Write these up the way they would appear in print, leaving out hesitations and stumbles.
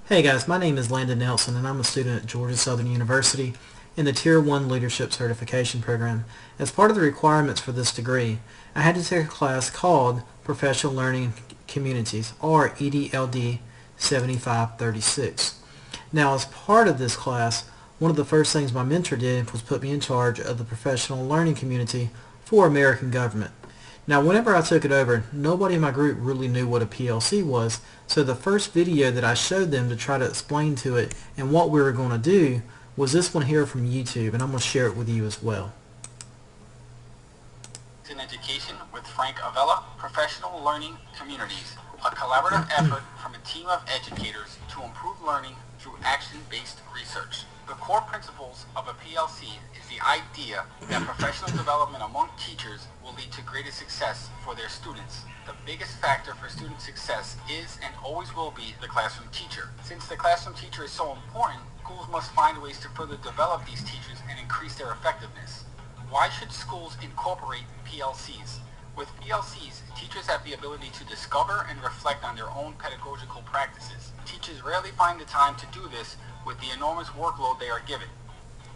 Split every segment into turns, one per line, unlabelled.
Hey guys, my name is Landon Nelson and I'm a student at Georgia Southern University in the Tier 1 Leadership Certification Program. As part of the requirements for this degree, I had to take a class called Professional Learning Communities, or EDLD 7536. Now, as part of this class, one of the first things my mentor did was put me in charge of the Professional Learning Community for American Government. Now, whenever I took it over, nobody in my group really knew what a PLC was, so the first video that I showed them to try to explain to it and what we were going to do was this one here from YouTube, and I'm going to share it with you as well.
In Education with Frank Avella, Professional Learning Communities, a collaborative effort from a team of educators to improve learning through action-based research. The core principles of a PLC is the idea that professional development among teachers will lead to greater success for their students. The biggest factor for student success is and always will be the classroom teacher. Since the classroom teacher is so important, schools must find ways to further develop these teachers and increase their effectiveness. Why should schools incorporate PLCs? With PLCs, teachers have the ability to discover and reflect on their own pedagogical practices. Teachers rarely find the time to do this with the enormous workload they are given.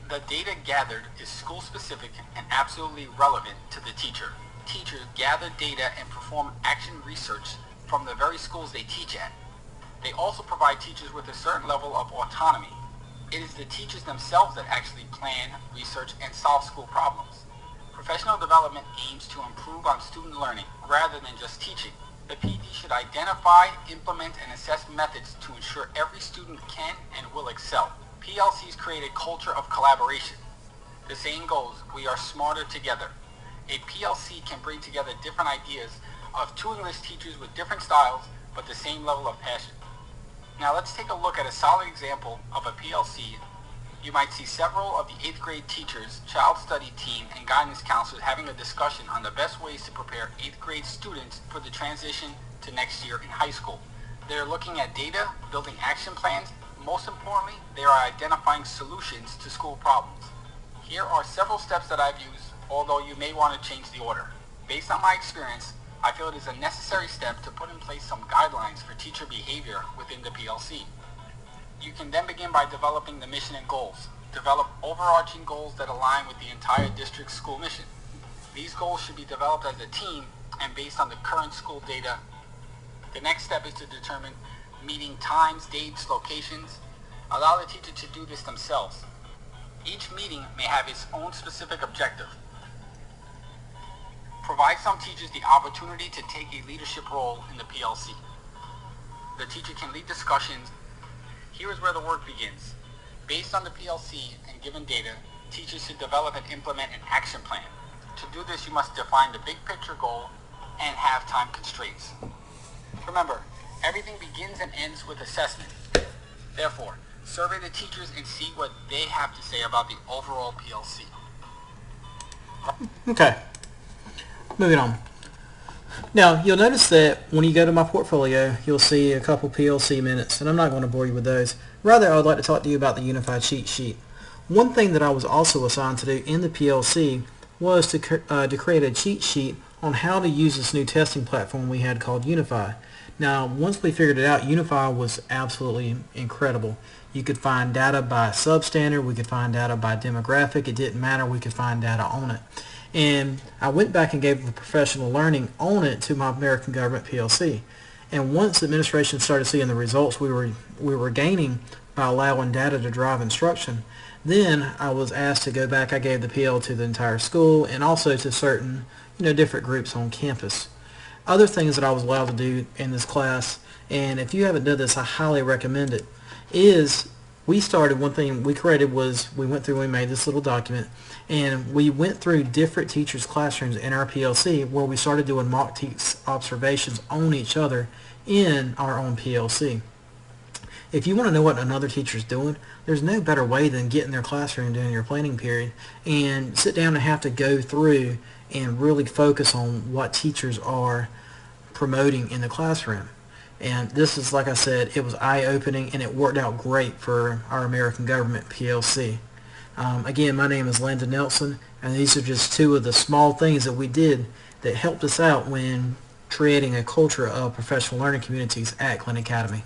The data gathered is school-specific and absolutely relevant to the teacher. Teachers gather data and perform action research from the very schools they teach at. They also provide teachers with a certain level of autonomy. It is the teachers themselves that actually plan, research, and solve school problems. Professional development aims to improve on student learning rather than just teaching. The PD should identify, implement, and assess methods to ensure every student can and will excel. PLCs create a culture of collaboration. The saying goes, we are smarter together. A PLC can bring together different ideas of two English teachers with different styles but the same level of passion. Now let's take a look at a solid example of a PLC. You might see several of the 8th grade teachers, child study team, and guidance counselors having a discussion on the best ways to prepare 8th grade students for the transition to next year in high school. They're looking at data, building action plans. Most importantly, they are identifying solutions to school problems. Here are several steps that I've used, although you may want to change the order. Based on my experience, I feel it is a necessary step to put in place some guidelines for teacher behavior within the PLC. You can then begin by developing the mission and goals. Develop overarching goals that align with the entire district's school mission. These goals should be developed as a team and based on the current school data. The next step is to determine meeting times, dates, locations. Allow the teacher to do this themselves. Each meeting may have its own specific objective. Provide some teachers the opportunity to take a leadership role in the PLC. The teacher can lead discussions. Here is where the work begins. Based on the PLC and given data, teachers should develop and implement an action plan. To do this, you must define the big picture goal and have time constraints. Remember, everything begins and ends with assessment. Therefore, survey the teachers and see what they have to say about the overall PLC.
Okay, moving on. Now, you'll notice that when you go to my portfolio, you'll see a couple PLC minutes, and I'm not going to bore you with those. Rather, I would like to talk to you about the Unified Cheat Sheet. One thing that I was also assigned to do in the PLC was to create a cheat sheet on how to use this new testing platform we had called Unify. Now, once we figured it out, Unify was absolutely incredible. You could find data by substandard, we could find data by demographic, it didn't matter, we could find data on it. And I went back and gave the professional learning on it to my American Government PLC. And once the administration started seeing the results we were gaining by allowing data to drive instruction, then I was asked to go back. I gave the PL to the entire school and also to certain different groups on campus. Other things that I was allowed to do in this class, and if you haven't done this, I highly recommend it, is one thing we created was we went through and we made this little document, and we went through different teachers' classrooms in our PLC where we started doing mock observations on each other in our own PLC. If you want to know what another teacher's doing, there's no better way than get in their classroom during your planning period and sit down and have to go through and really focus on what teachers are promoting in the classroom. And this is, like I said, it was eye-opening and it worked out great for our American Government PLC. Again, my name is Landon Nelson, and these are just two of the small things that we did that helped us out when creating a culture of professional learning communities at Glenn Academy.